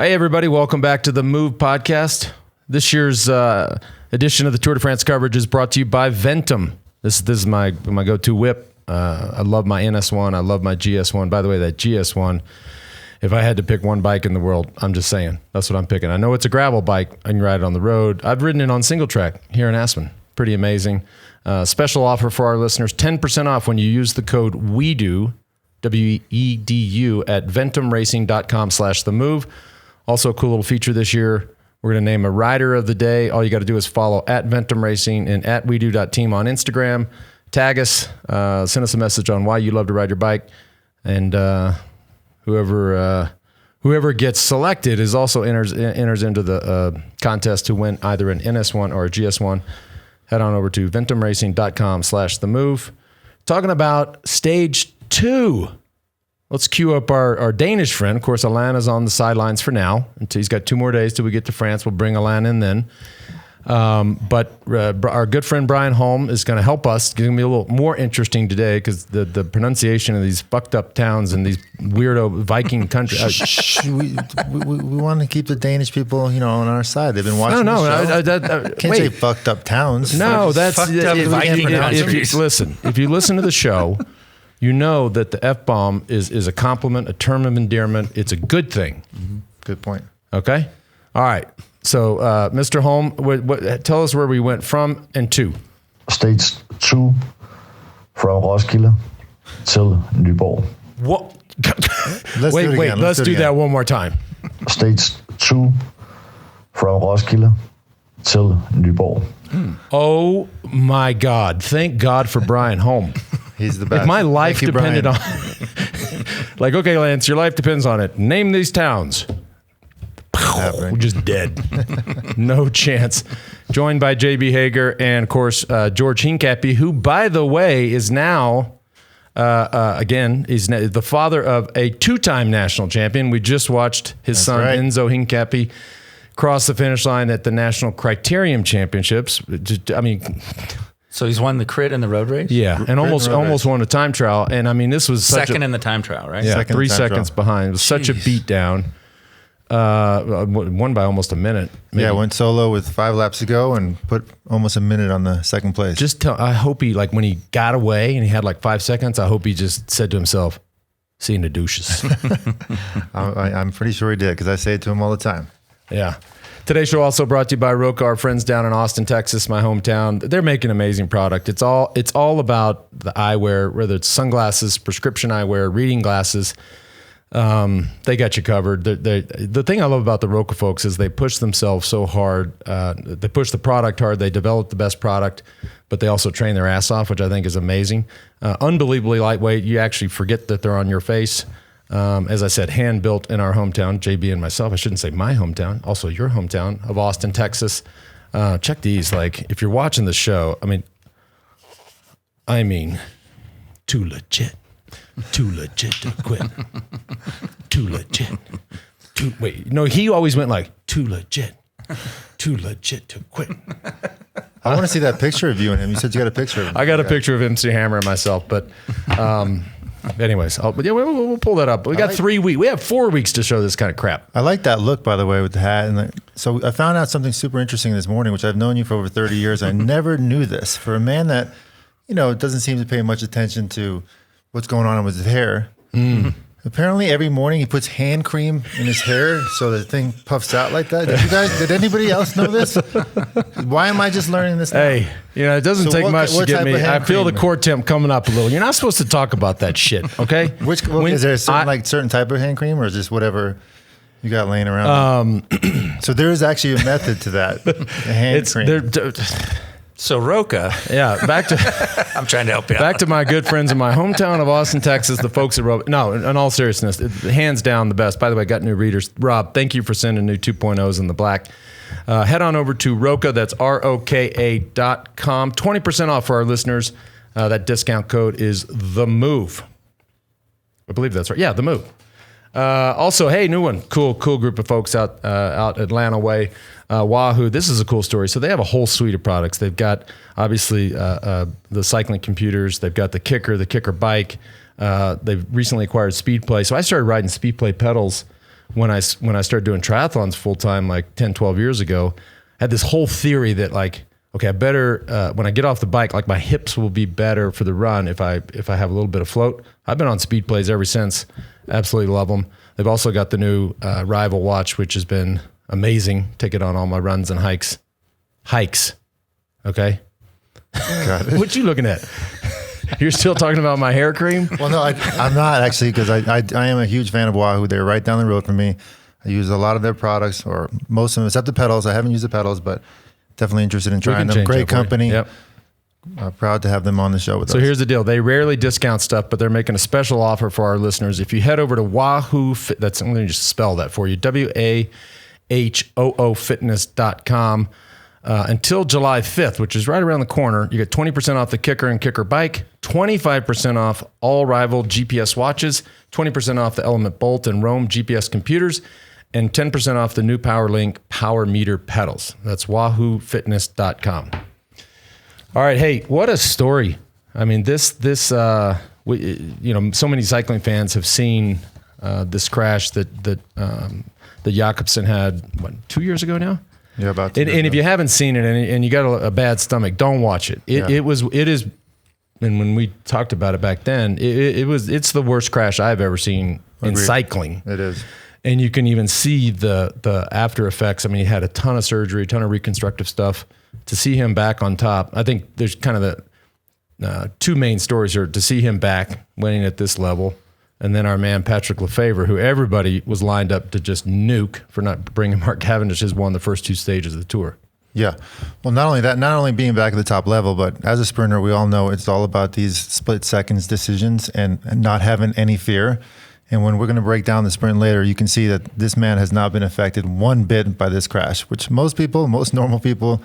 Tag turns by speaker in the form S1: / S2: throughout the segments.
S1: Hey, everybody. Welcome back to the Move podcast. This year's edition of the Tour de France coverage is brought to you by Ventum. This is my go-to whip. I love my NS1. I love my GS1. By the way, that GS1, if I had to pick one bike in the world, I'm just saying, that's what I'm picking. I know it's a gravel bike. I can ride it on the road. I've ridden it on single track here in Aspen. Pretty amazing. Special offer for our listeners, 10% off when you use the code WEDU, W-E-D-U, at ventumracing.com/themove. Also a cool little feature this year. We're going to name a rider of the day. All you got to do is follow at Ventum Racing and at WeDo.team on Instagram. Tag us, send us a message on why you love to ride your bike. And whoever gets selected is also enters into the contest to win either an NS1 or a GS1. Head on over to ventumracing.com/themove. Talking about stage 2. Let's cue up our Danish friend. Of course, Alana's on the sidelines for now. Until he's got 2 more days till we get to France. We'll bring Alana in then. But our good friend Brian Holm is going to help us. It's going to be a little more interesting today because the pronunciation of these fucked up towns and these weirdo Viking countries.
S2: we want to keep the Danish people, on our side. They've been watching the show. Can't say fucked up towns.
S1: No, that's
S3: fucked up Viking countries.
S1: If you listen to the show, you know that the F-bomb is a compliment, a term of endearment. It's a good thing.
S2: Mm-hmm. Good point.
S1: Okay? All right. So, Mr. Holm, tell us where we went from and to.
S4: Stage 2 from Roskilde till Nyborg.
S1: What?
S2: Wait.
S1: Let's do that one more time.
S4: Stage 2 from Roskilde till Nyborg.
S1: Oh, my God. Thank God for Brian Holm.
S2: He's the best.
S1: If my life depended
S2: Brian.
S1: on okay, Lance, your life depends on it. Name these towns. We're just dead. No chance. Joined by JB Hager and, of course, George Hincapie, who, by the way, is now, is the father of a 2-time national champion. We just watched his son,
S2: right.
S1: Enzo Hincapie, cross the finish line at the National Criterium Championships.
S3: So he's won the crit in the road race?
S1: Yeah, and almost won a time trial. And, this was
S3: second in the time trial, right?
S1: Yeah,
S2: Second
S1: 3
S2: time
S1: seconds
S2: trial.
S1: behind. It was such a beatdown. Won by almost a minute. Maybe.
S2: Yeah, went solo with 5 laps to go and put almost a minute on the second place.
S1: I hope he, when he got away and he had 5 seconds, I hope he just said to himself, "See you in the douches."
S2: I'm pretty sure he did because I say it to him all the time.
S1: Yeah. Today's show also brought to you by Roka, our friends down in Austin, Texas, my hometown. They're making amazing product. It's all about the eyewear, whether it's sunglasses, prescription eyewear, reading glasses. They got you covered. The thing I love about the Roka folks is they push themselves so hard. They push the product hard. They develop the best product, but they also train their ass off, which I think is amazing. Unbelievably lightweight. You actually forget that they're on your face. As I said, hand built in our hometown, JB and myself. I shouldn't say my hometown, also your hometown of Austin, Texas. Check these. If you're watching the show, too legit. Too legit to quit. Too legit. He always went too legit. Too legit to quit.
S2: I want to see that picture of you and him. You said you got a picture of him.
S1: I got a picture of MC Hammer and myself, but anyways, we'll pull that up. We got 3 weeks. We have 4 weeks to show this kind of crap.
S2: I like that look, by the way, with the hat. And so I found out something super interesting this morning, which I've known you for over 30 years. I never knew this. For a man that, doesn't seem to pay much attention to what's going on with his hair. Apparently every morning he puts hand cream in his hair so the thing puffs out like that. Did anybody else know this? Why am I just learning this now?
S1: Hey, it doesn't take much to get me. I feel the core temp coming up a little. You're not supposed to talk about that shit, okay?
S2: Is there a certain type of hand cream or just whatever you got laying around? So there is actually a method to that. A hand cream.
S3: So Roka.
S1: Yeah, back to
S3: I'm trying to help you out.
S1: Back to my good friends in my hometown of Austin, Texas, the folks at Roka. No, in all seriousness, hands down the best. By the way, got new readers. Rob, thank you for sending new 2.0s in the black. Head on over to Roka, that's ROKA.com. 20% off for our listeners. That discount code is THEMOVE. I believe that's right. Yeah, THEMOVE. Also, hey, new one. Cool group of folks out Atlanta way. Wahoo. This is a cool story. So they have a whole suite of products. They've got obviously the cycling computers. They've got the kicker bike. They've recently acquired Speedplay. So I started riding Speedplay pedals when I started doing triathlons full time, like 10, 12 years ago, I had this whole theory that like, okay, I better, when I get off the bike, like my hips will be better for the run if I have a little bit of float. I've been on speed plays ever since. Absolutely love them. They've also got the new Rival watch, which has been amazing. Take it on all my runs and hikes. Okay. What you looking at? You're still talking about my hair cream?
S2: Well, no, I'm not actually, because I am a huge fan of Wahoo. They're right down the road from me. I use a lot of their products, or most of them, except the pedals. I haven't used the pedals, but definitely interested in trying them. Great company.
S1: Yep.
S2: Proud to have them on the show with us.
S1: So here's the deal. They rarely discount stuff, but they're making a special offer for our listeners. If you head over to Wahoo, I'm going to just spell that for you, WAHOO until July 5th, which is right around the corner. You get 20% off the Kicker and Kicker bike, 25% off all Rival GPS watches, 20% off the Element Bolt and Roam GPS computers, and 10% off the new PowerLink Power Meter pedals. That's WahooFitness.com. All right, hey, what a story! I mean, so many cycling fans have seen this crash that Jakobsen had 2 years ago now.
S2: Yeah, about.
S1: And if you haven't seen it and you got a bad stomach, don't watch it. It is. And when we talked about it back then, it's the worst crash I've ever seen in cycling.
S2: It is.
S1: And you can even see the after effects. I mean, he had a ton of surgery, a ton of reconstructive stuff. To see him back on top, I think there's kind of the two main stories here. To see him back winning at this level, and then our man Patrick Lefevre, who everybody was lined up to just nuke for not bringing Mark Cavendish, has won the first two stages of the Tour.
S2: Yeah. Well, not only that, not only being back at the top level, but as a sprinter, we all know it's all about these split seconds decisions and not having any fear. And when we're going to break down the sprint later, you can see that this man has not been affected one bit by this crash, which most normal people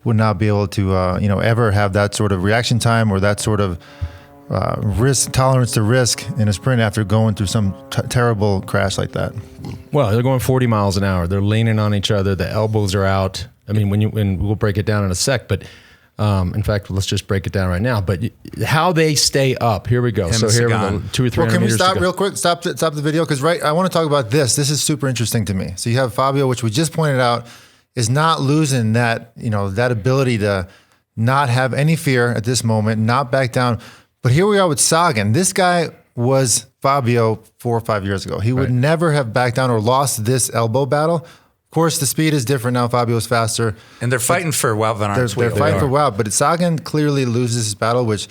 S2: would not be able to, ever have that sort of reaction time or that sort of risk tolerance to risk in a sprint after going through some terrible crash like that.
S1: Well, they're going 40 miles an hour. They're leaning on each other. The elbows are out. I mean, when we'll break it down in a sec, but in fact, let's just break it down right now. But how they stay up. Here we go. So here we go. 200 or 300
S2: Well, can we
S1: meters
S2: stop real quick? Stop the video, because I want to talk about this. This is super interesting to me. So you have Fabio, which we just pointed out, is not losing that ability to not have any fear at this moment, not back down. But here we are with Sagan. This guy was Fabio 4 or 5 years ago. He would never have backed down or lost this elbow battle. Of course, the speed is different now. Fabio's faster.
S3: And they're fighting for Wout van Aert's wheel.
S2: They're fighting for Wout, but Sagan clearly loses his battle, which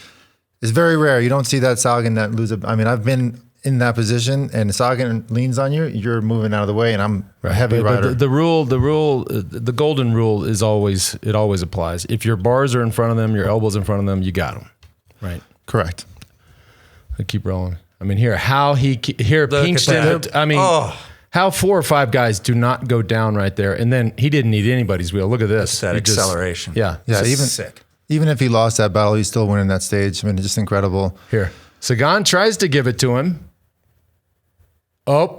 S2: is very rare. You don't see that Sagan that loses. I mean, I've been in that position, and Sagan leans on you, you're moving out of the way, and I'm a heavy rider.
S1: The golden rule is always applies. If your bars are in front of them, your elbows in front of them, you got them. Right.
S2: Correct.
S1: I keep rolling. I mean, Pinkston. I mean, how 4 or 5 guys do not go down right there, and then he didn't need anybody's wheel. Look at this.
S3: That acceleration.
S2: Even
S3: sick.
S2: Even if he lost that battle, he's still winning that stage. I mean, it's just incredible.
S1: Here, Sagan tries to give it to him. Oh,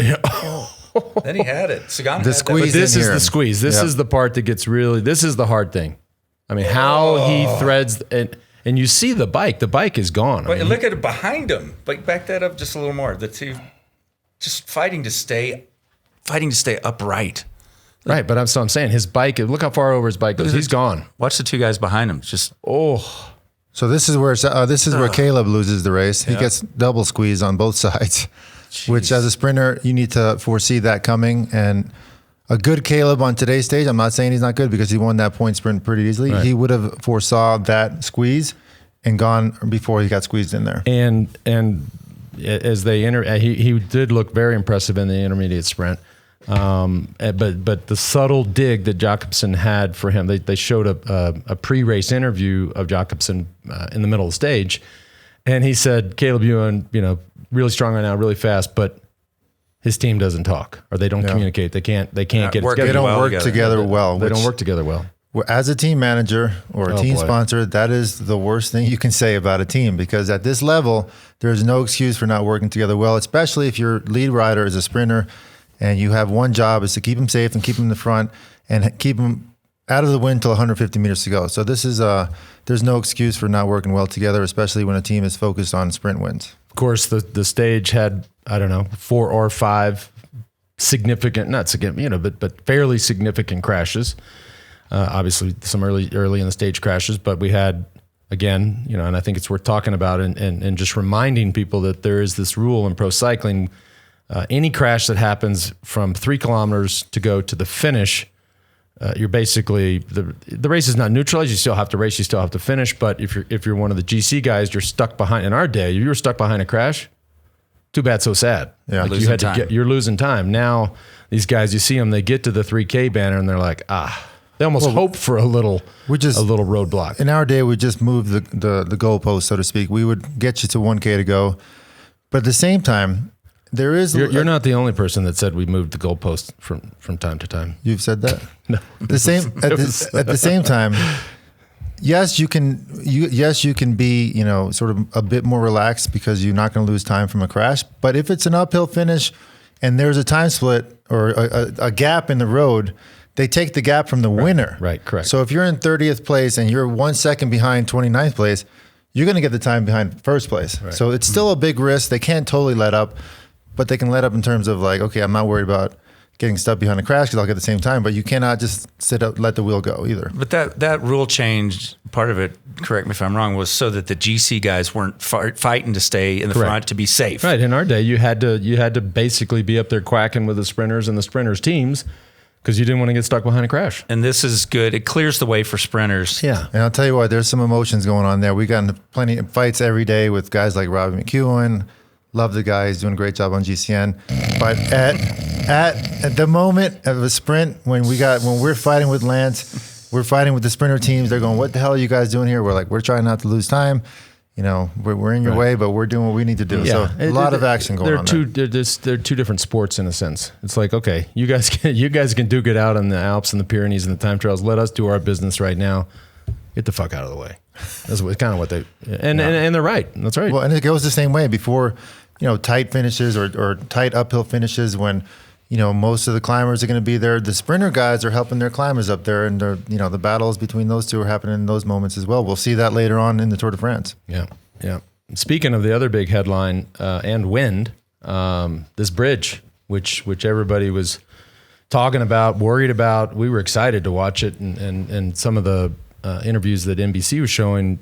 S3: then he had it. Sagan
S2: the
S3: had
S2: squeeze.
S1: But this is the squeeze. This is the part that gets really. This is the hard thing. I mean, how he threads and you see the bike. The bike is gone.
S3: Wait, look at it behind him. Like, back that up just a little more. The two just fighting to stay upright.
S2: Right,
S1: but I'm saying his bike. Look how far over his bike goes. He's gone.
S3: Watch the two guys behind him. Just
S2: So this is where Caleb loses the race. He gets double squeezed on both sides. Jeez. Which, as a sprinter, you need to foresee that coming. And a good Caleb on today's stage, I'm not saying he's not good because he won that point sprint pretty easily. Right. He would have foresaw that squeeze and gone before he got squeezed in there.
S1: And as he did look very impressive in the intermediate sprint. But the subtle dig that Jakobsen had for him, they showed a pre-race interview of Jakobsen in the middle of the stage, and he said, "Caleb Ewan, really strong right now, really fast, but his team doesn't talk or they don't communicate. They can't get it together.
S2: They don't work together well.
S1: They don't work together well.
S2: As a team manager or a team sponsor, that is the worst thing you can say about a team, because at this level, there's no excuse for not working together well, especially if your lead rider is a sprinter and you have one job is to keep him safe and keep him in the front and keep him out of the wind till 150 meters to go. So this is there's no excuse for not working well together, especially when a team is focused on sprint wins.
S1: Of course, the stage had, 4 or 5 significant, not significant, but fairly significant crashes. Obviously, some early in the stage crashes, but we had, again, and I think it's worth talking about and just reminding people that there is this rule in pro cycling. Any crash that happens from 3 kilometers to go to the finish, you're basically, the race is not neutralized. You still have to race, you still have to finish. But if you're one of the GC guys, you're stuck behind. In our day, if you were stuck behind a crash, too bad, so sad.
S2: Yeah,
S1: like you had to you're losing time. Now these guys, you see them, they get to the 3K banner and they're like, they almost hope for a little roadblock.
S2: In our day, we just moved the goalpost, so to speak. We would get you to 1K to go, but at the same time, there is.
S1: You're not the only person that said we moved the goalpost from time to time.
S2: You've said that.
S1: No.
S2: At the same time, yes, you can be, sort of a bit more relaxed because you're not going to lose time from a crash. But if it's an uphill finish and there's a time split or a gap in the road, they take the gap from the winner.
S1: Right, correct.
S2: So if you're in 30th place and you're 1 second behind 29th place, you're going to get the time behind first place. Right. So it's still a big risk. They can't totally let up, but they can let up in terms of like, okay, I'm not worried about getting stuck behind a crash because I'll get the same time, but you cannot just sit up, let the wheel go either.
S3: But that rule change, part of it, correct me if I'm wrong, was so that the GC guys weren't fighting to stay in the front to be safe.
S1: Right. In our day, you had to basically be up there quacking with the sprinters and the sprinters teams because you didn't want to get stuck behind a crash.
S3: And this is good. It clears the way for sprinters.
S1: Yeah.
S2: And I'll tell you what, there's some emotions going on there. We got into plenty of fights every day with guys like Robbie McEwen. Love the guy. He's doing a great job on GCN. But at the moment of a sprint, when we're fighting with Lance, we're fighting with the sprinter teams. They're going, what the hell are you guys doing here? We're like, we're trying not to lose time. We're in your way, but we're doing what we need to do. Yeah. So a lot of action going on there.
S1: They're two different sports in a sense. It's like, okay, you guys can duke it out in the Alps and the Pyrenees and the time trials. Let us do our business right now. Get the fuck out of the way. That's kind of what they and they're right. That's right.
S2: Well, and it goes the same way before, tight finishes or tight uphill finishes when, most of the climbers are going to be there. The sprinter guys are helping their climbers up there, and the battles between those two are happening in those moments as well. We'll see that later on in the Tour de France.
S1: Yeah, yeah. Speaking of the other big headline and wind, this bridge, which everybody was talking about, worried about. We were excited to watch it, and some of the interviews that NBC was showing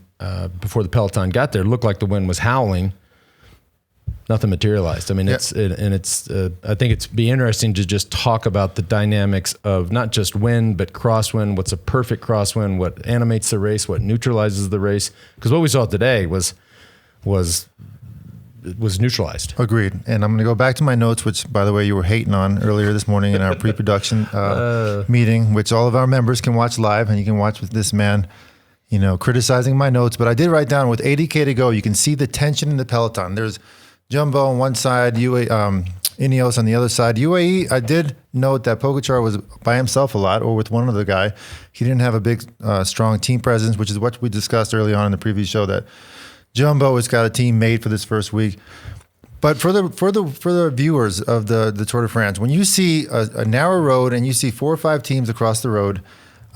S1: before the peloton got there looked like the wind was howling. Nothing materialized. I mean, I think it's be interesting to just talk about the dynamics of not just wind, but crosswind. What's a perfect crosswind? What animates the race? What neutralizes the race? Because what we saw today was neutralized.
S2: Agreed. And I'm going to go back to my notes, which, by the way, you were hating on earlier this morning in our pre-production meeting, which all of our members can watch live, and you can watch with this man, criticizing my notes. But I did write down with 80K to go, you can see the tension in the peloton. There's Jumbo on one side, Ineos on the other side. UAE, I did note that Pogačar was by himself a lot, or with one other guy. He didn't have a big, strong team presence, which is what we discussed early on in the previous show, that Jumbo has got a team made for this first week. But for the viewers of the Tour de France, when you see a narrow road and you see 4 or 5 teams across the road,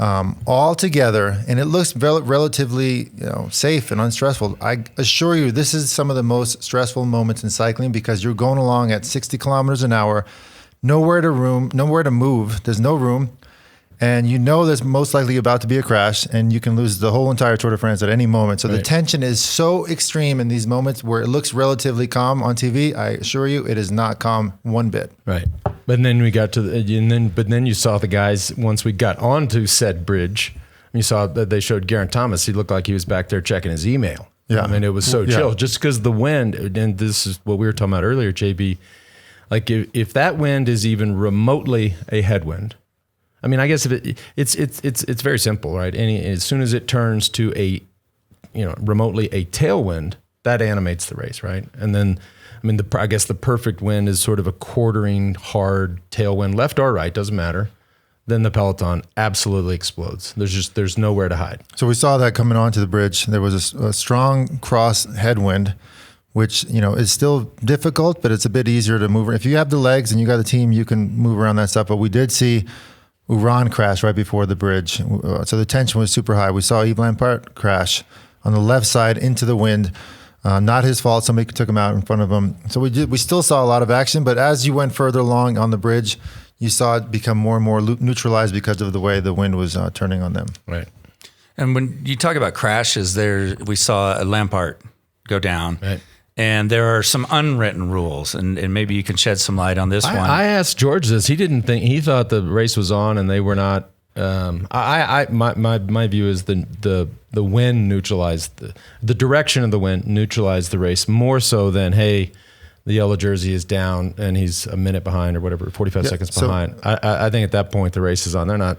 S2: all together, and it looks relatively safe and unstressful. I assure you, this is some of the most stressful moments in cycling because you're going along at 60 kilometers an hour, nowhere to move. There's no room, and there's most likely about to be a crash, and you can lose the whole entire Tour de France at any moment. So the tension is so extreme in these moments where it looks relatively calm on TV. I assure you, it is not calm one bit.
S1: Right. But then we got to but then you saw the guys once we got onto said bridge. You saw that they showed Geraint Thomas. He looked like he was back there checking his email.
S2: Yeah.
S1: I mean, it was so chill just because the wind. And this is what we were talking about earlier, JB. Like if that wind is even remotely a headwind, I mean, I guess if it's very simple, right? As soon as it turns to a remotely a tailwind, that animates the race, right? And then. I mean, I guess the perfect wind is sort of a quartering, hard tailwind, left or right, doesn't matter. Then the peloton absolutely explodes. There's nowhere to hide.
S2: So we saw that coming onto the bridge. There was a strong cross headwind, which is still difficult, but it's a bit easier to move. If you have the legs and you got a team, you can move around that stuff. But we did see Uran crash right before the bridge, so the tension was super high. We saw Yves Lampart crash on the left side into the wind. Not his fault. Somebody took him out in front of him. So we still saw a lot of action, but as you went further along on the bridge, you saw it become more and more neutralized because of the way the wind was turning on them.
S1: Right.
S3: And when you talk about crashes, we saw a Lampard go down.
S1: Right.
S3: And there are some unwritten rules, and maybe you can shed some light on this one.
S1: I asked George this. He thought the race was on and they were not. My view is the wind neutralized the direction of the wind neutralized the race more so than, hey, the yellow jersey is down and he's a minute behind or whatever, 45 seconds behind. I think at that point the race is on. They're not.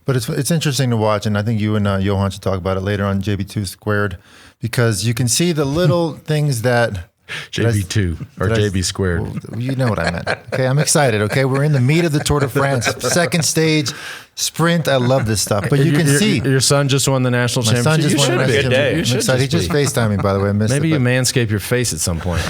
S1: But
S2: it's interesting to watch, and I think you and Johan should talk about it later on JB2 Squared, because you can see the little things that
S1: JB2 or JB Squared.
S2: Well, you know what I meant. Okay, I'm excited. Okay, we're in the meat of the Tour de France, second stage sprint. I love this stuff, but you can see
S1: your son just won the national championship.
S2: My son just won the
S1: national
S2: championship. He just FaceTimed me, by the way. I missed
S1: Maybe
S2: it,
S1: you manscape your face at some point.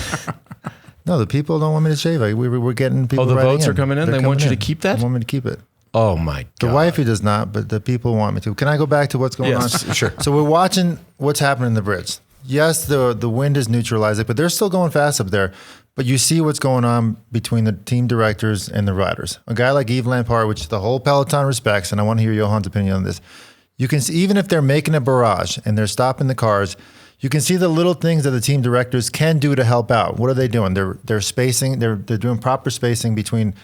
S2: No, the people don't want me to shave. We're getting people.
S1: Oh, the votes
S2: in.
S1: are coming in.
S2: They're
S1: They want you
S2: in.
S1: to keep that.
S2: They want me to keep it.
S1: Oh my God.
S2: The wifey does not, but the people want me to. Can I go back to what's going on?
S1: Sure.
S2: So we're watching what's happening in the bridge. Yes, the wind is neutralizing, but they're still going fast up there. But you see what's going on between the team directors and the riders. A guy like Yves Lampard, which the whole peloton respects, and I want to hear Johan's opinion on this. You can see, even if they're making a barrage and they're stopping the cars, you can see the little things that the team directors can do to help out. What are they doing? They're spacing. They're doing proper spacing between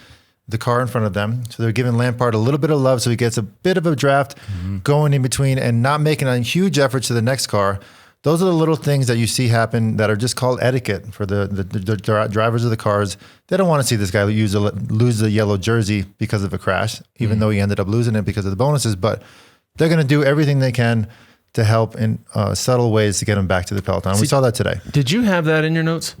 S2: the car in front of them. So they're giving Lampard a little bit of love so he gets a bit of a draft going in between and not making a huge effort to the next car. Those are the little things that you see happen that are just called etiquette for the drivers of the cars. They don't want to see this guy lose the yellow jersey because of a crash, even though he ended up losing it because of the bonuses. But they're going to do everything they can to help in subtle ways to get him back to the peloton. We saw that today.
S1: Did you have that in your notes?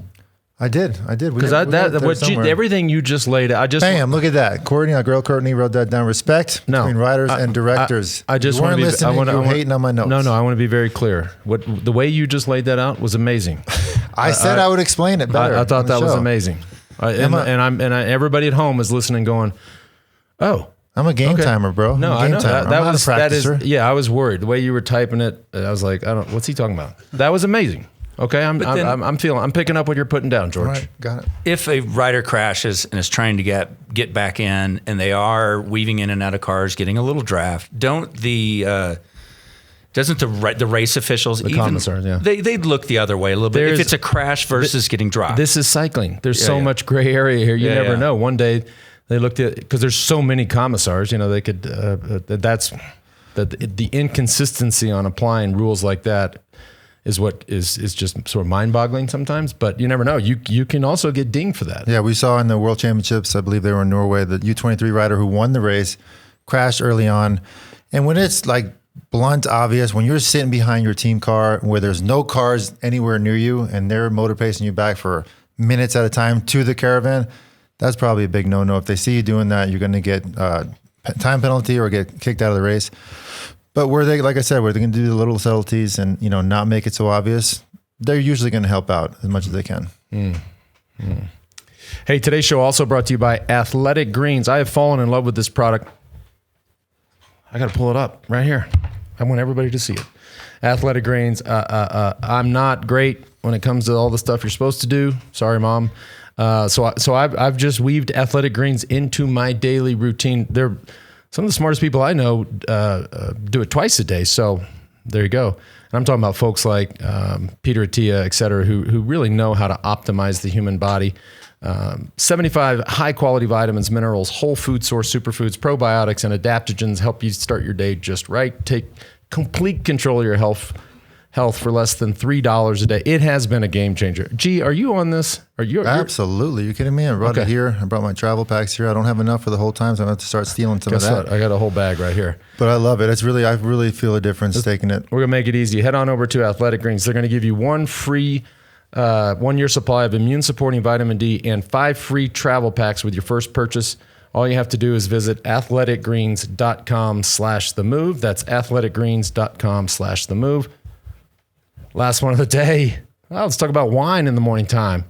S2: I did. Because
S1: everything you just laid out.
S2: Bam! Look at that. Courtney, our girl Courtney, wrote that down. Respect between riders and directors.
S1: I just want to be.
S2: You were hating on my notes.
S1: No. I want to be very clear. The way you just laid that out was amazing.
S2: I said I would explain it better.
S1: I thought that was amazing. Everybody at home is listening, going, "Oh,
S2: I'm a game timer, bro.
S1: No,
S2: I know
S1: that is. Yeah, I was worried the way you were typing it. I was like, what's he talking about? That was amazing. Okay, I'm picking up what you're putting down, George.
S2: Right, got it.
S3: If a rider crashes and is trying to get back in, and they are weaving in and out of cars, getting a little draft, doesn't the race officials,
S1: the commissars,
S3: they look the other way a little bit if it's a crash versus getting dropped?
S1: This is cycling. There's so much gray area here. You never know. One day they looked at, because there's so many commissars. They could. That's the inconsistency on applying rules like that is what is just sort of mind-boggling sometimes, but you never know. You can also get dinged for that.
S2: Yeah, we saw in the World Championships, I believe they were in Norway, the U23 rider who won the race crashed early on. And when it's like blunt, obvious, when you're sitting behind your team car where there's no cars anywhere near you and they're motor pacing you back for minutes at a time to the caravan, that's probably a big no-no. If they see you doing that, you're going to get time penalty or get kicked out of the race. But where they, like I said, where they're going to do the little subtleties and not make it so obvious, they're usually going to help out as much as they can.
S1: Hey, today's show also brought to you by Athletic Greens. I have fallen in love with this product. I got to pull it up right here. I want everybody to see it. Athletic Greens. I'm not great when it comes to all the stuff you're supposed to do. Sorry, Mom. So I've just weaved Athletic Greens into my daily routine. They're some of the smartest people I know do it twice a day. So there you go. And I'm talking about folks like Peter Attia, et cetera, who really know how to optimize the human body. 75 high-quality vitamins, minerals, whole food source superfoods, probiotics, and adaptogens help you start your day just right. Take complete control of your health for less than $3 a day. It has been a game changer. Gee, are you on this?
S2: Absolutely. You're kidding me? I brought it here. I brought my travel packs here. I don't have enough for the whole time, so I'm going to have to start stealing some of that.
S1: What? I got a whole bag right here.
S2: But I love it. I really feel a difference taking it.
S1: We're going to make it easy. Head on over to Athletic Greens. They're going to give you one free 1-year supply of immune-supporting vitamin D and 5 free travel packs with your first purchase. All you have to do is visit athleticgreens.com/themove. That's athleticgreens.com/themove. Last one of the day. Well, let's talk about wine in the morning time.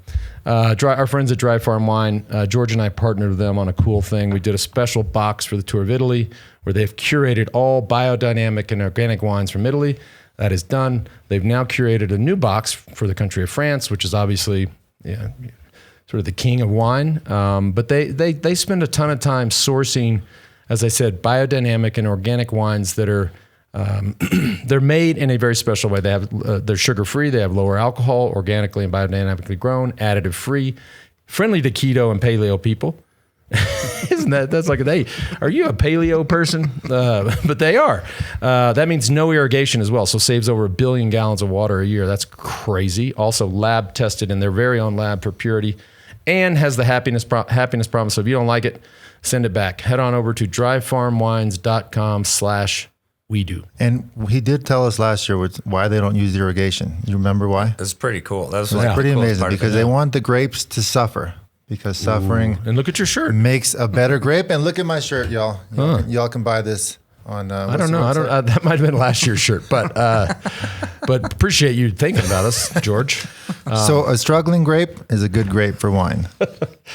S1: Our friends at Dry Farm Wine, George and I partnered with them on a cool thing. We did a special box for the Tour of Italy where they've curated all biodynamic and organic wines from Italy. That is done. They've now curated a new box for the country of France, which is obviously sort of the king of wine. But they spend a ton of time sourcing, as I said, biodynamic and organic wines that are they're made in a very special way. They have they're sugar free. They have lower alcohol, organically and biodynamically grown, additive free, friendly to keto and paleo people. Isn't that's like, hey, are you a paleo person? But they are. That means no irrigation as well. So saves over 1 billion gallons of water a year. That's crazy. Also lab tested in their very own lab for purity, and has the happiness promise. So if you don't like it, send it back. Head on over to dryfarmwines.com/we do.
S2: And he did tell us last year why they don't use irrigation. You remember why?
S3: That's pretty cool. That was
S2: Pretty
S3: the coolest
S2: amazing,
S3: part of
S2: because
S3: it.
S2: they want the grapes to suffer. Because suffering
S1: And look at your shirt.
S2: makes a better grape. And look at my shirt, y'all. Y'all can buy this on.
S1: I don't know. That might have been last year's shirt, but appreciate you thinking about us, George.
S2: So a struggling grape is a good grape for wine,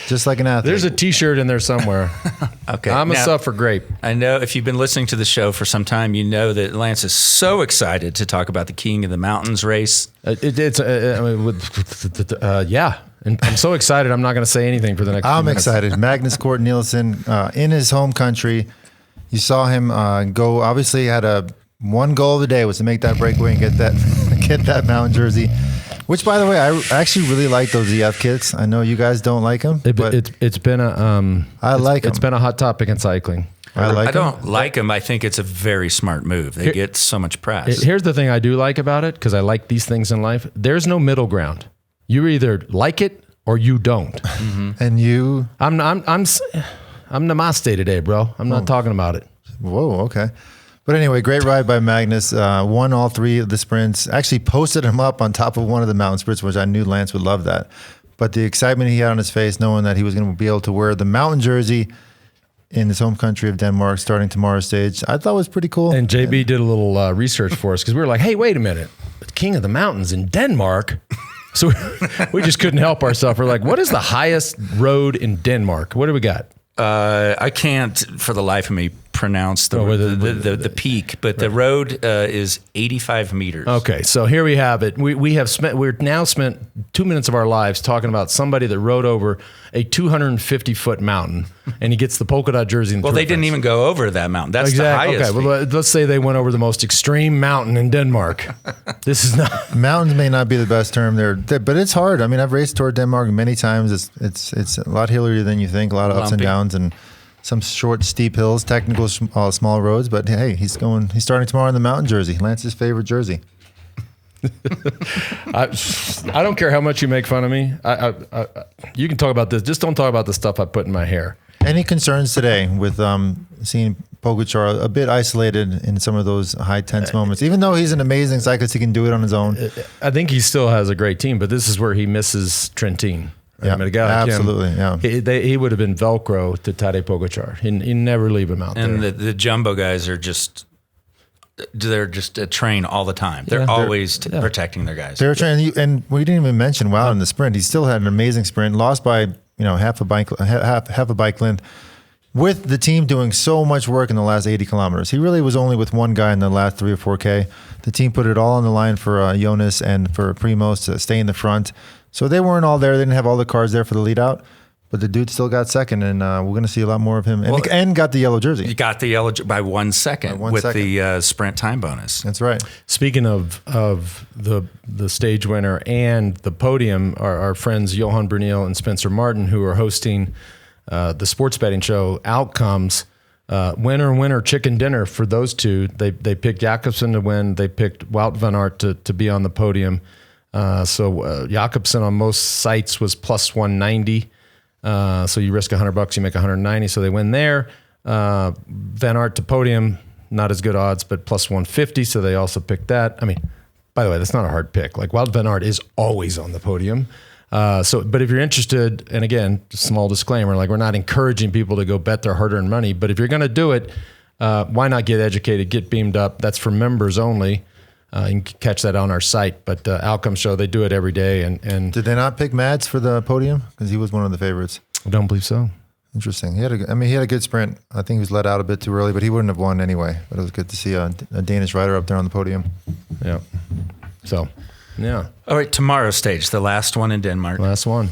S2: just like an athlete.
S1: There's a T-shirt in there somewhere.
S3: Okay.
S1: I'm a
S3: Now,
S1: suffer grape.
S3: I know if you've been listening to the show for some time, you know that Lance is so excited to talk about the King of the Mountains race.
S1: Yeah. And I'm so excited. I'm not going to say anything for the next.
S2: I'm
S1: few minutes.
S2: excited. Magnus Cort Nielsen in his home country. You saw him go. Obviously, he had one goal of the day was to make that breakaway and get that mountain jersey. Which, by the way, I actually really like those EF kits. I know you guys don't like them, but
S1: It's been a
S2: I like 'em.
S1: It's been a hot topic in cycling.
S2: I like
S3: I
S2: them.
S3: don't like them. I think it's a very smart move. They get so much press.
S1: Here's the thing I do like about it, because I like these things in life. There's no middle ground. You either like it or you don't.
S2: And you,
S1: I'm namaste today, bro. I'm not talking about it.
S2: whoa, okay. But anyway, great ride by Magnus. Won all 3 of the sprints. Actually posted him up on top of one of the mountain sprints, which I knew Lance would love that. But the excitement he had on his face, knowing that he was going to be able to wear the mountain jersey in his home country of Denmark starting tomorrow's stage, I thought was pretty cool.
S1: And JB did a little research for us, because we were like, hey, wait a minute. The King of the Mountains in Denmark? So we just couldn't help ourselves. We're like, what is the highest road in Denmark? What do we got?
S3: I can't, for the life of me, pronounce the peak, but the road is 85 meters.
S1: Okay, so here we have it. We've now spent 2 minutes of our lives talking about somebody that rode over a 250-foot mountain, and he gets the polka dot jersey. In the
S3: Well,
S1: Tour
S3: they
S1: de
S3: didn't
S1: France.
S3: even go over that mountain. That's
S1: Exactly.
S3: the highest.
S1: Okay, well, let's say they went over the most extreme mountain in Denmark. This is not.
S2: Mountains may not be the best term there, but it's hard. I mean, I've raced toward Denmark many times. It's a lot hillier than you think, a lot of ups and
S3: Lumpy.
S2: downs, and some short, steep hills, technical, small roads. But hey, he's starting tomorrow in the mountain jersey, Lance's favorite jersey.
S1: I don't care how much you make fun of me. You can talk about this. Just don't talk about the stuff I put in my hair.
S2: Any concerns today with seeing Pogačar a bit isolated in some of those high tense moments? Even though he's an amazing cyclist, he can do it on his own.
S1: I think he still has a great team, but this is where he misses Trentin. Right?
S2: Yeah,
S1: I mean, a guy like
S2: absolutely.
S1: him, he would have been Velcro to Tadej Pogačar. He never leave him out
S3: And
S1: there.
S3: the Jumbo guys are they're just a train all the time. They're always protecting their guys.
S2: They're trying, and we didn't even mention Wout in the sprint. He still had an amazing sprint, lost by half a bike length, with the team doing so much work in the last 80 kilometers. He really was only with one guy in the last 3 or 4K. The team put it all on the line for Jonas and for Primoz to stay in the front. So they weren't all there. They didn't have all the cars there for the lead out. But the dude still got second, and we're going to see a lot more of him. And got the yellow jersey.
S3: You got the yellow by 1 second with the sprint time bonus.
S2: That's right.
S1: Speaking of the stage winner and the podium, our friends Johan Brunel and Spencer Martin, who are hosting the sports betting show Outcomes, winner chicken dinner for those two. They picked Jakobsen to win. They picked Wout van Aert to be on the podium. So Jakobsen on most sites was plus 190. So you risk $100, you make 190. So they win there. Van Aert to podium, not as good odds, but plus 150. So they also picked that. I mean, by the way, that's not a hard pick. Like Wout van Aert is always on the podium. But if you're interested, and again, small disclaimer, like we're not encouraging people to go bet their hard-earned money, but if you're going to do it, why not get educated, get beamed up? That's for members only. You can catch that on our site, but Outcome Show, they do it every day. And
S2: Did they not pick Mads for the podium? Because he was one of the favorites.
S1: I don't believe so.
S2: Interesting. He had a good sprint. I think he was let out a bit too early, but he wouldn't have won anyway. But it was good to see a Danish rider up there on the podium.
S1: Yeah. So, yeah.
S3: All right, tomorrow's stage, the last one in Denmark.
S1: Last one.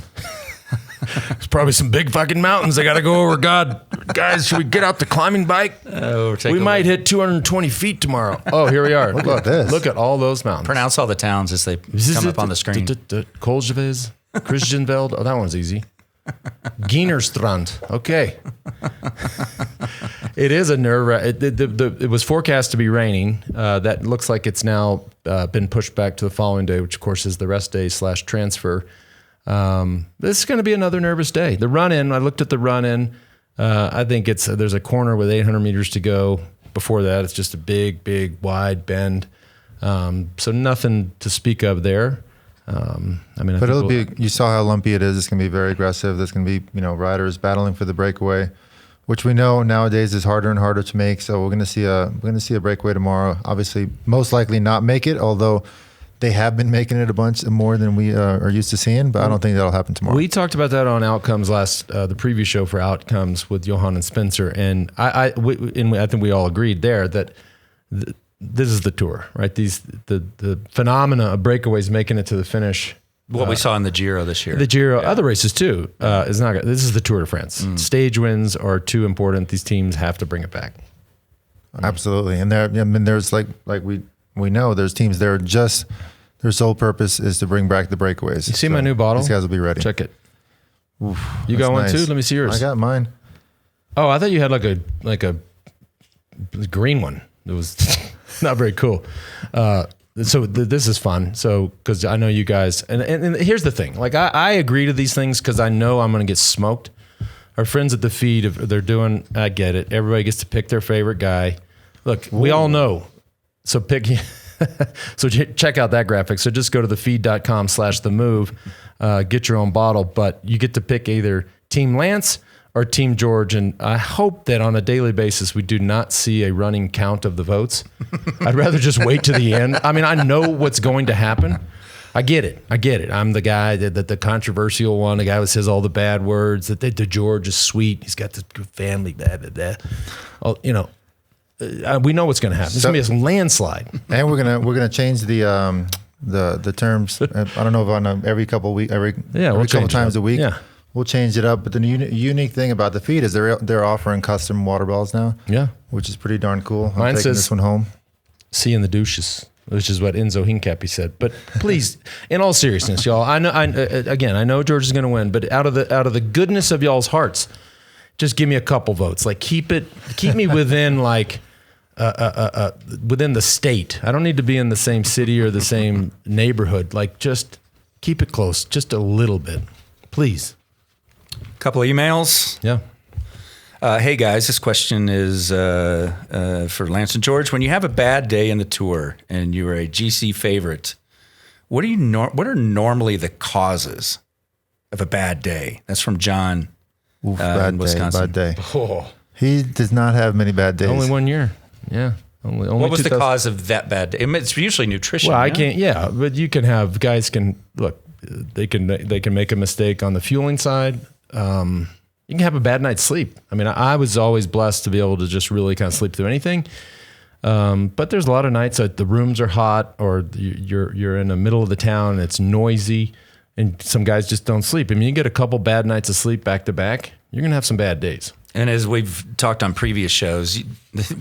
S1: There's probably some big fucking mountains I got to go over. God, guys, should we get out the climbing bike? We might hit 220 feet tomorrow. Oh, here we are.
S2: Look at this.
S1: Look at all those mountains.
S3: Pronounce all the towns as they come up on the screen.
S1: Kohlsvez, Christiansveld. Oh, that one's easy. Gienerstrand. Okay. It is a nerve. It was forecast to be raining. That looks like it's now been pushed back to the following day, which of course is the rest day / transfer. This is going to be another nervous day. The run-in, I looked at the run-in. I think there's a corner with 800 meters to go. Before that, it's just a big, wide bend. So nothing to speak of there.
S2: But it'll be. You saw how lumpy it is. It's going to be very aggressive. There's going to be riders battling for the breakaway, which we know nowadays is harder and harder to make. So we're going to see a breakaway tomorrow. Obviously, most likely not make it, although they have been making it a bunch more than we are used to seeing. But I don't think that'll happen tomorrow.
S1: We talked about that on Outcomes the preview show for Outcomes with Johan and Spencer, and I think we all agreed there that. This is the tour, right? The phenomena of breakaways making it to the finish.
S3: What we saw in the Giro this year.
S1: The Giro, other races too, is not good. This is the Tour de France. Stage wins are too important. These teams have to bring it back.
S2: Absolutely. And there's like we know there's teams there just their sole purpose is to bring back the breakaways.
S1: You see my new bottle?
S2: These guys will be ready.
S1: Check it.
S2: Oof,
S1: you got one
S2: nice.
S1: too? Let me see yours.
S2: I got mine.
S1: Oh, I thought you had like a green one. It was not very cool. This is fun. So, because I know you guys, and here's the thing. Like I agree to these things because I know I'm going to get smoked. Our friends at the feed, they're doing. I get it. Everybody gets to pick their favorite guy. Look, we all know. So pick. So check out that graphic. So just go to thefeed.com/TheMove. Get your own bottle, but you get to pick either Team Lance or Team George, and I hope that on a daily basis we do not see a running count of the votes. I'd rather just wait to the end. I mean, I know what's going to happen. I get it. I'm the guy that the controversial one, the guy who says all the bad words. That the George is sweet. He's got the family. Blah, blah, blah. Oh, we know what's going to happen. It's going to be a landslide.
S2: And we're gonna change the terms. I don't know if on every couple of weeks, every couple times a week.
S1: Yeah.
S2: We'll change it up, but the unique thing about the feed is they're offering custom water bottles now.
S1: Yeah,
S2: which is pretty darn cool. I'm
S1: Mine
S2: taking
S1: says
S2: this one home.
S1: See in the douches, which is what Enzo Hincapie said. But please, in all seriousness, y'all, I know George is going to win, but out of the goodness of y'all's hearts, just give me a couple votes. Like keep me within within the state. I don't need to be in the same city or the same neighborhood. Like just keep it close, just a little bit, please.
S3: Couple of emails.
S1: Yeah.
S3: Hey guys, this question is for Lance and George. When you have a bad day in the tour and you're a GC favorite, what are normally the causes of a bad day? That's from John. In Wisconsin.
S2: Bad day.
S1: Oh.
S2: He does not have many bad days.
S1: Only 1 year. Yeah. Only
S3: what was the cause of that bad day? I mean, it's usually nutrition.
S1: Well, I can't. Yeah, but you can have guys can look. They can make a mistake on the fueling side. You can have a bad night's sleep. I mean, I was always blessed to be able to just really kind of sleep through anything. But there's a lot of nights that the rooms are hot, or you're in the middle of the town and it's noisy, and some guys just don't sleep. I mean, you get a couple bad nights of sleep back to back, you're gonna have some bad days.
S3: And as we've talked on previous shows,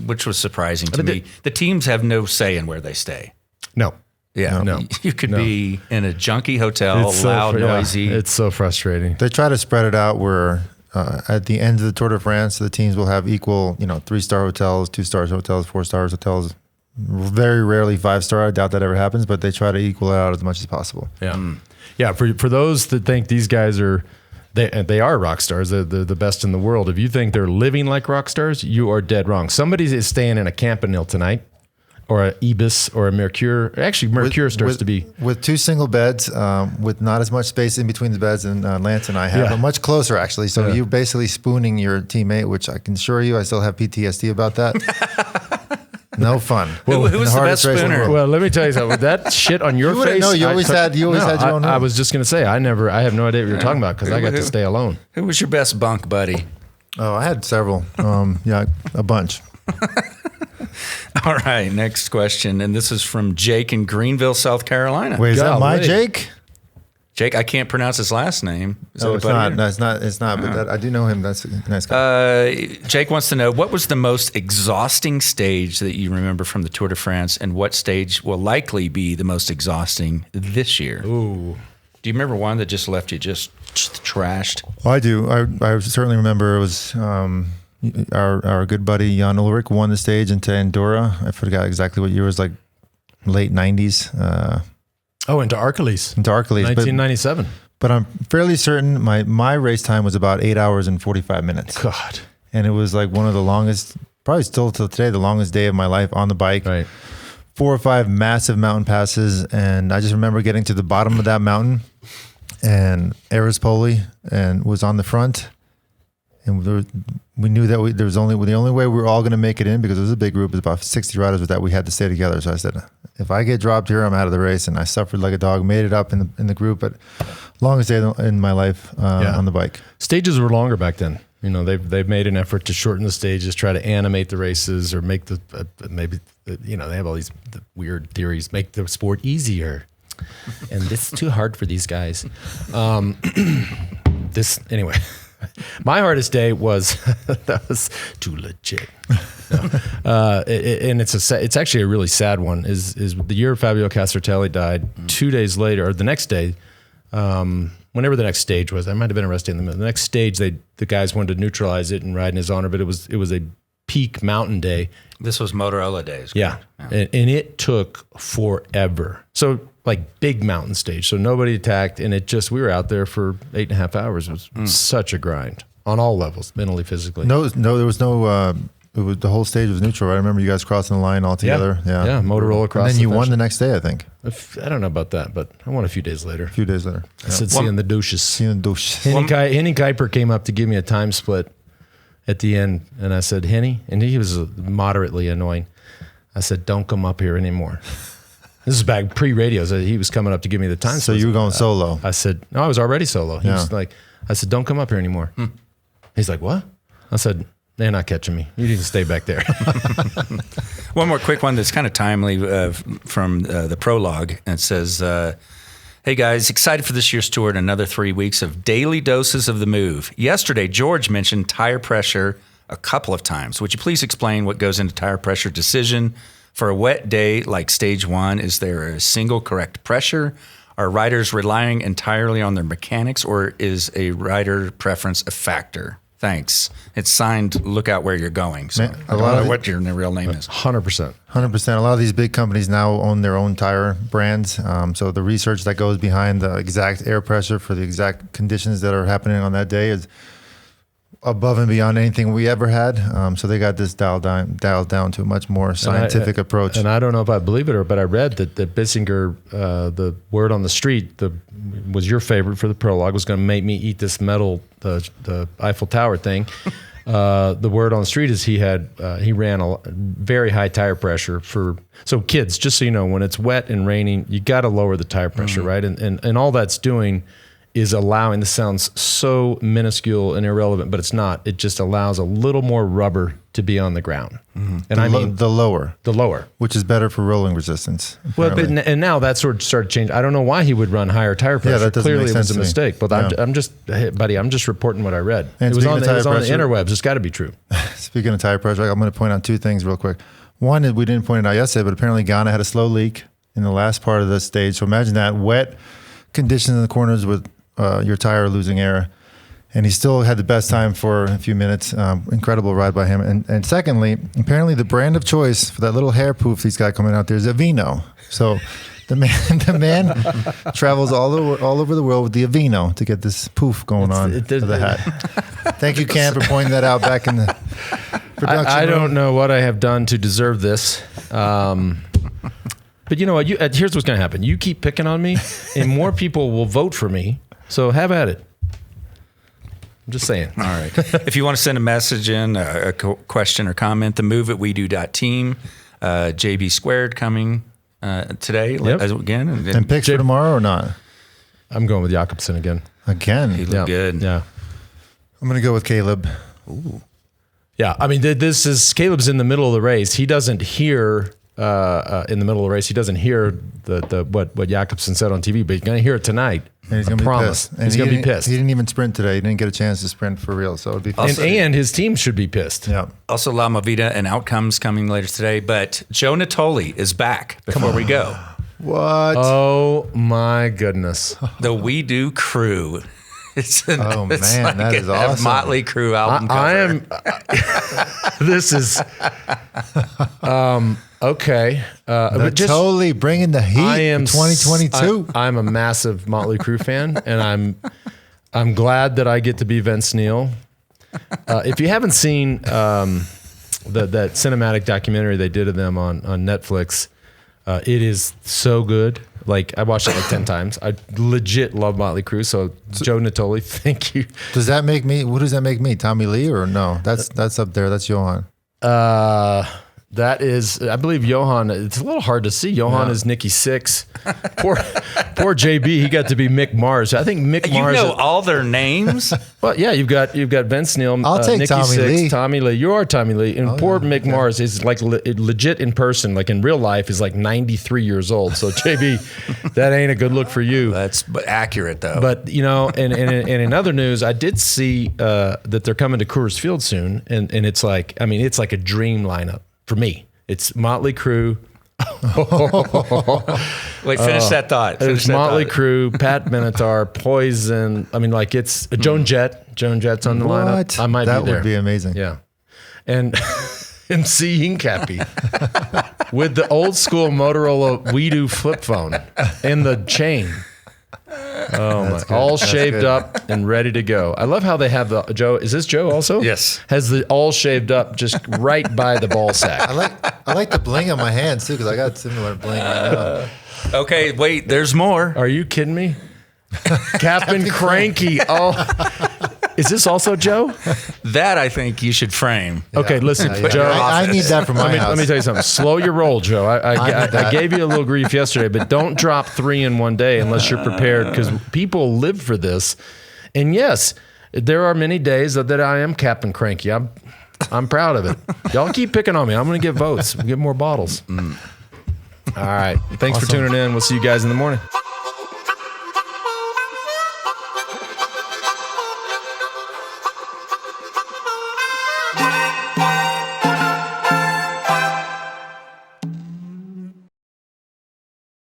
S3: which was surprising to me, the teams have no say in where they stay.
S1: No.
S3: Yeah,
S1: no.
S3: You could be in a junky hotel, loud, noisy.
S1: It's so frustrating.
S2: They try to spread it out where at the end of the Tour de France, the teams will have equal, 3-star hotels, 2-star hotels, 4-star hotels. Very rarely 5-star. I doubt that ever happens, but they try to equal it out as much as possible.
S1: Yeah, yeah. For those that think these guys are, they are rock stars, they're the best in the world. If you think they're living like rock stars, you are dead wrong. Somebody is staying in a Campanile tonight, or a Ibis, or a Mercure. Actually, Mercure starts to be
S2: with 2 single beds, with not as much space in between the beds, and Lance and I have, but much closer actually. So you're basically spooning your teammate, which I can assure you, I still have PTSD about that. No fun.
S3: Who was the best spooner?
S1: Well, let me tell you something. That shit on your face.
S2: No, you always had your own room.
S1: I was just going to say, I have no idea what you're talking about because I got to stay alone.
S3: Who was your best bunk buddy?
S2: Oh, I had several. Yeah, a bunch.
S3: All right, next question. And this is from Jake in Greenville, South Carolina.
S2: Wait, is that my
S1: Golly.
S2: Jake?
S3: Jake, I can't pronounce his last name. Is that
S2: No,
S3: a
S2: it's
S3: buddy
S2: not.
S3: here?
S2: No, it's not. It's not. But that, I do know him. That's a nice guy.
S3: Jake wants to know, what was the most exhausting stage that you remember from the Tour de France, and what stage will likely be the most exhausting this year?
S1: Ooh.
S3: Do you remember one that just left you just trashed?
S2: Well, I do. I certainly remember it was our good buddy Jan Ulrich won the stage into Andorra. I forgot exactly what year it was, like late 90s.
S1: Into Archelaus.
S2: Into Archelaus.
S1: 1997.
S2: But I'm fairly certain my race time was about 8 hours and 45 minutes.
S1: God.
S2: And it was like one of the longest, probably still till today, the longest day of my life on the bike.
S1: Right.
S2: 4 or 5 massive mountain passes. And I just remember getting to the bottom of that mountain, and Erispoli and was on the front. And we knew that the only way we were all going to make it in, because it was a big group, it was about 60 riders, was that we had to stay together. So I said, if I get dropped here, I'm out of the race. And I suffered like a dog, made it up in the group, but longest day in my life on the bike.
S1: Stages were longer back then. You know, they've made an effort to shorten the stages, try to animate the races, or make they have all these weird theories, make the sport easier. And this is too hard for these guys. Anyway. My hardest day was that was too legit. No. And it's actually a really sad one. Is the year Fabio Casartelli died. 2 days later, or the next day, whenever the next stage was, I might have been arrested in the middle. The next stage, the guys wanted to neutralize it and ride in his honor, but it was a peak mountain day.
S3: This was Motorola days.
S1: Yeah. And it took forever. So like big mountain stage. So nobody attacked, and we were out there for 8.5 hours. It was such a grind on all levels, mentally, physically.
S2: No, there was no, the whole stage was neutral, right? I remember you guys crossing the line all together.
S1: Yeah, Motorola crossed.
S2: And then you won the next day, I think.
S1: I don't know about that, but I won a few days later.
S2: A few days later.
S1: I said, see you in the douches.
S2: See you in the douche.
S1: Henny Kuiper came up to give me a time split at the end, and I said, Henny, and he was moderately annoying. I said, don't come up here anymore. This is back pre-radios. He was coming up to give me the time.
S2: So you were going solo.
S1: I said, no, I was already solo. He was like, I said, don't come up here anymore. He's like, what? I said, they're not catching me. You need to stay back there.
S3: One more quick one that's kind of timely from the prologue. And it says, hey guys, excited for this year's tour and another 3 weeks of daily doses of the move. Yesterday, George mentioned tire pressure a couple of times. Would you please explain what goes into tire pressure decision? For a wet day like stage 1, is there a single correct pressure? Are riders relying entirely on their mechanics, or is a rider preference a factor? Thanks. It's signed, look out where you're going. So
S2: Man,
S3: I don't know what your real name is.
S1: 100%.
S2: 100%. A lot of these big companies now own their own tire brands. So the research that goes behind the exact air pressure for the exact conditions that are happening on that day is above and beyond anything we ever had. So they got this dialed down to a much more scientific approach.
S1: And I don't know if I believe it, but I read that Bissinger, the word on the street, was your favorite for the prologue, was going to make me eat this metal, the Eiffel Tower thing. The word on the street is he ran a very high tire pressure so kids, just so you know, when it's wet and raining, you got to lower the tire pressure, right? And all that's doing is allowing, this sounds so minuscule and irrelevant, but it's not. It just allows a little more rubber to be on the ground. And
S2: the lower,
S1: which
S2: is better for rolling resistance.
S1: Well, and now that sort of started changing. I don't know why he would run higher tire pressure.
S2: Yeah, that doesn't
S1: Clearly
S2: make
S1: it was
S2: sense
S1: a
S2: to me.
S1: mistake. But
S2: Yeah.
S1: I'm just reporting what I read.
S2: And
S1: it was on the
S2: pressure-
S1: interwebs. It's got to be true.
S2: Speaking of tire pressure, I'm going to point out 2 things real quick. One is, we didn't point it out yesterday, but apparently Ghana had a slow leak in the last part of the stage. So imagine that, wet conditions in the corners with your tire losing air. And he still had the best time for a few minutes. Incredible ride by him. And secondly, apparently the brand of choice for that little hair poof he's got coming out there is Aveeno. So the man travels all over the world with the Aveeno to get this poof going on to the hat. Thank you, Cam, for pointing that out back in the production
S1: I
S2: room.
S1: don't know what I have done to deserve this. But you know what? Here's what's going to happen. You keep picking on me, and more people will vote for me. So have at it. I'm just saying.
S3: All right. If you want to send a message in, a question or comment, TheMoveItWeDo.team, JB Squared coming today again.
S2: And picks for tomorrow or not?
S1: I'm going with Jakobsen again.
S2: Again?
S3: He looked good.
S1: Yeah.
S2: I'm going to go with Caleb.
S1: Yeah, I mean, this is Caleb's in the middle of the race. He doesn't hear in the middle of the race. He doesn't hear what Jakobsen said on TV, but he's going to hear it tonight.
S2: And he's going to be pissed. And
S1: he's going to be pissed.
S2: He didn't even sprint today. He didn't get a chance to sprint for real. So it'd be fun.
S1: And his team should be pissed.
S2: Yeah.
S3: Also, La Movida and Outcomes coming later today. But Joe Natoli is back before we go.
S2: What?
S1: Oh, my goodness.
S3: The We Do Crew. It's
S2: man, that is awesome.
S3: Motley Crew album cover.
S1: I am. This is okay.
S2: Totally bringing the heat.
S1: I am
S2: for 2022.
S1: I'm a massive Motley Crue fan, and I'm glad that I get to be Vince Neil. If you haven't seen that cinematic documentary they did of them on Netflix, it is so good. Like, I watched it like 10 times. I legit love Motley Crue. So Joe Natoli, thank you.
S2: Does that make me? What does that make me? Tommy Lee or no? That's up there. That's Johan.
S1: That is, I believe Johan. It's a little hard to see. Johan is Nikki Sixx. Poor JB. He got to be Mick Mars. I think Mick Mars.
S3: You know all their names.
S1: Well, yeah, you've got Vince Neil.
S2: I'll take
S1: Nikki
S2: Tommy
S1: Sixx,
S2: Lee.
S1: Tommy Lee. You are Tommy Lee, and poor Mick Mars is like legit in person. Like in real life, is like 93 years old. So JB, that ain't a good look for you.
S3: That's accurate though.
S1: But and in other news, I did see that they're coming to Coors Field soon, and it's like, I mean, it's like a dream lineup for me. It's Motley Crue.
S3: Wait, finish that thought.
S1: It's Motley Crue, Pat Benatar, Poison. I mean, like, it's Joan Jett. Joan Jett's on the lineup. I might be there.
S2: That would be amazing.
S1: Yeah. And MC Hincapie with the old school Motorola WeDo flip phone and the chain. Oh my! All shaved up and ready to go. I love how they have the Joe. Is this Joe also?
S3: Yes.
S1: Has the all shaved up just right by the ball sack.
S2: I like the bling on my hands too, because I got similar bling right now.
S3: Okay, wait. There's more.
S1: Are you kidding me? Captain Cranky. Oh, is this also Joe?
S3: That I think you should frame.
S1: Okay, listen,
S2: Yeah.
S1: Joe.
S2: I need that for my house.
S1: Let me tell you something. Slow your roll, Joe. I gave you a little grief yesterday, but don't drop 3 in one day unless you're prepared, because people live for this. And yes, there are many days that I am Captain Cranky. I'm proud of it. Y'all keep picking on me. I'm going to get votes. We'll get more bottles. All right. Thanks for tuning in. We'll see you guys in the morning.